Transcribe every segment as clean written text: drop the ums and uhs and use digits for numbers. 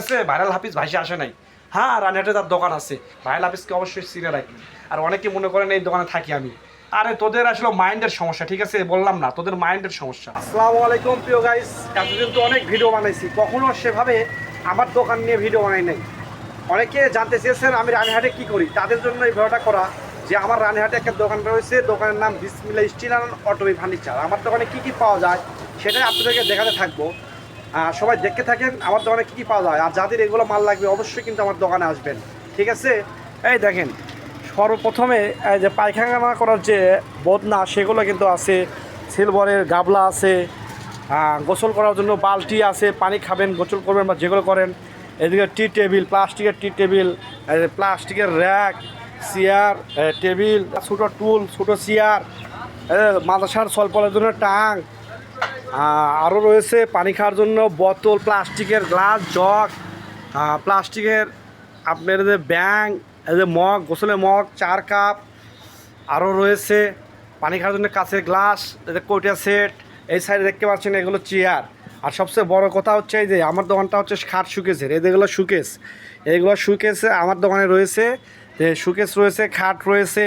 আছে ভাইরাল হাফিজ ভাইসে আসে নাই। হ্যাঁ, রানহাটে তার দোকান আছে। ভাইরাল হাফিজকে অবশ্যই চিনে রাখবেন। আর অনেকে মনে করেন এই দোকানে থাকি আমি। আরে তোদের আসলে মাইন্ডের সমস্যা, ঠিক আছে? বললাম না, তোদের মাইন্ডের সমস্যা। আসসালামু আলাইকুম প্রিয় গাইস, এতদিন তো অনেক ভিডিও বানাইছি, কখনো সেভাবে আমার দোকান নিয়ে ভিডিও বানাই নাই। অনেকে জানতে চেয়েছেন আমি রানীহাটে কি করি, তাদের জন্য এই ভিডিওটা করা। যে আমার রানীহাটে একটা দোকান রয়েছে, দোকানের নাম বিসমিল্লাহ স্টিল অ্যান্ড অটোমি ফার্নিচার। আমার দোকানে কী কী পাওয়া যায় সেটাই আপনাদেরকে দেখাতে থাকবো। সবাই দেখতে থাকেন আমার দোকানে কী কী পাওয়া যায়। আর যাদের এগুলো মাল লাগবে অবশ্যই কিন্তু আমার দোকানে আসবেন, ঠিক আছে? এই দেখেন, সর্বপ্রথমে এই যে পায়খানা করার যে বদনা সেগুলো কিন্তু আছে, সিলভারের গাবলা আছে, গোসল করার জন্য বালতি আছে, পানি খাবেন, গোসল করবেন বা যেগুলো করেন। এদিকে টি টেবিল, প্লাস্টিকের টি টেবিল, প্লাস্টিকের র্যাক, চেয়ার, টেবিল, ছোটো টুল, ছোটো চেয়ার, মাদ্রাসার সলপলের জন্য টাং, আরও রয়েছে পানি খাওয়ার জন্য বোতল, প্লাস্টিকের গ্লাস, জগ, প্লাস্টিকের আপনার যে ব্যাং, এই যে মগ, গোসলের মগ, 4 কাপ, আরও রয়েছে পানি খাওয়ার জন্য কাঁচের গ্লাস, কোটিয়া সেট। এই সাইডে দেখতে পাচ্ছেন এগুলো চেয়ার। আর সবচেয়ে বড় কথা হচ্ছে এই যে আমার দোকানটা হচ্ছে খাট শুকেসের, এগুলো শুকেস, এইগুলো শুকেস আমার দোকানে রয়েছে। শুকেস রয়েছে, খাট রয়েছে,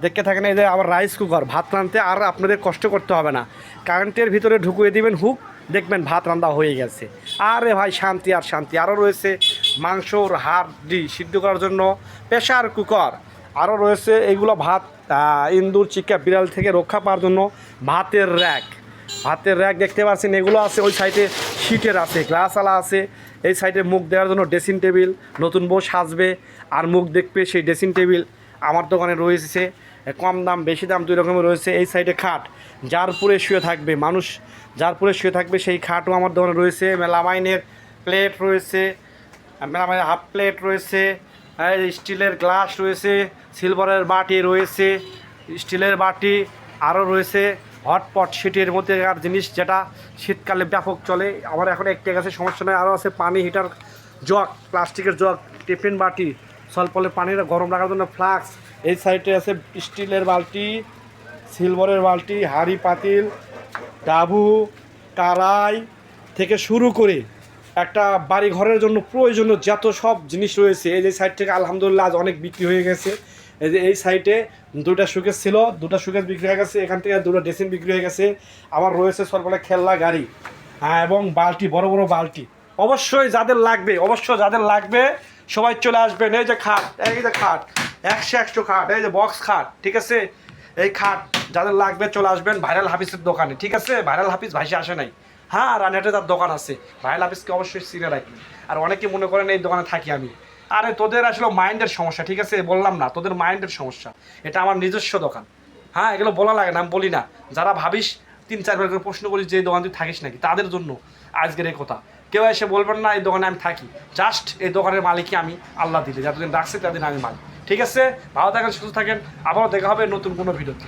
দেখতে থাকেন। এই যে আবার রাইস কুকার, ভাত রাঁধতে আর আপনাদের কষ্ট করতে হবে না, কারেন্টের ভিতরে ঢুকিয়ে দিবেন হুক, দেখবেন ভাত রান্না হয়ে গেছে। আরে ভাই শান্তি আর শান্তি। আরও রয়েছে মাংসর হাড়ি সিদ্ধ করার জন্য প্রেশার কুকার। আরও রয়েছে এইগুলো ভাত, ইন্দুর, চিকা, বিড়াল থেকে রক্ষা পাওয়ার জন্য ভাতের র্যাক। ভাতের র্যাক দেখতে পাচ্ছেন, এগুলো আছে। ওই সাইডে শিটের আছে, গ্লাসওয়ালা আছে। এই সাইডে মুখ দেওয়ার জন্য ড্রেসিং টেবিল, নতুন বউ সাজবে আর মুখ দেখবে সেই ড্রেসিং টেবিল আমার দোকানে রয়েছে। কম দাম বেশি দাম দুই রকমের রয়েছে। এই সাইডে খাট, যার উপরে শুয়ে থাকবে মানুষ, যার উপরে শুয়ে থাকবে সেই খাটও আমার দোকানে রয়েছে। মেলামাইনের প্লেট রয়েছে, মেলামাইনের হাফ প্লেট রয়েছে, স্টিলের গ্লাস রয়েছে, সিলভারের বাটি রয়েছে, স্টিলের বাটি। আরও রয়েছে হটপট, শীতের মধ্যে আর জিনিস যেটা শীতকালে ব্যাপক চলে। আমার এখন একটা কাছে সমস্যা নয়। আরও আছে পানি হিটার, জগ, প্লাস্টিকের জগ, টিফিন বাটি, স্বল্পলের পানিটা গরম রাখার জন্য ফ্লাক্স। এই সাইডে আছে স্টিলের বালতি, সিলভারের বালতি, হাঁড়ি পাতিল, ডাবু, কারাই থেকে শুরু করে একটা বাড়ি ঘরের জন্য প্রয়োজনীয় যত সব জিনিস রয়েছে। এই যে সাইড থেকে আলহামদুলিল্লাহ আজ অনেক বিক্রি হয়ে গেছে। এই যে এই সাইডে 2টা শোকেস ছিল, 2টা শোকেস বিক্রি হয়ে গেছে। এখান থেকে 2টা ড্রেসিং বিক্রি হয়ে গেছে। আবার রয়েছে সরবলে খেলনা গাড়ি, এবং বালতি, বড় বড় বালতি। অবশ্যই যাদের লাগবে সবাই চলে আসবেন। এই যে খাট, এই যে খাট 100 খাট, এই যে বক্স খাট, ঠিক আছে? এই খাট যাদের লাগবে চলে আসবেন ভাইরাল হাফিজের দোকানে, ঠিক আছে? ভাইরাল হাফিজ ভাইসে আসে নাই। হ্যাঁ, রানহাটে তার দোকান আছে। ভাইরাল হাফিজকে অবশ্যই চিনে রাখবেন। আর অনেকে মনে করেন এই দোকানে থাকি আমি। আরে তোদের আসলে মাইন্ডের সমস্যা, ঠিক আছে? বললাম না, তোদের মাইন্ডের সমস্যা। এটা আমার নিজস্ব দোকান। হ্যাঁ, এগুলো বলা লাগে না, আমি বলি না। যারা ভাবিস 3-4 বার করে প্রশ্ন করিস যে এই দোকান তুই থাকিস নাকি, তাদের জন্য আজকের এই কথা। কেউ এসে বলবেন না এই দোকানে আমি থাকি। জাস্ট এই দোকানের মালিকই আমি আল্লাহ দিলে, যতদিন রাখছে ততদিন আমি মালিক, ঠিক আছে? ভালো থাকেন, সুস্থ থাকেন। আবারও দেখা হবে নতুন কোনো ভিডিওতে।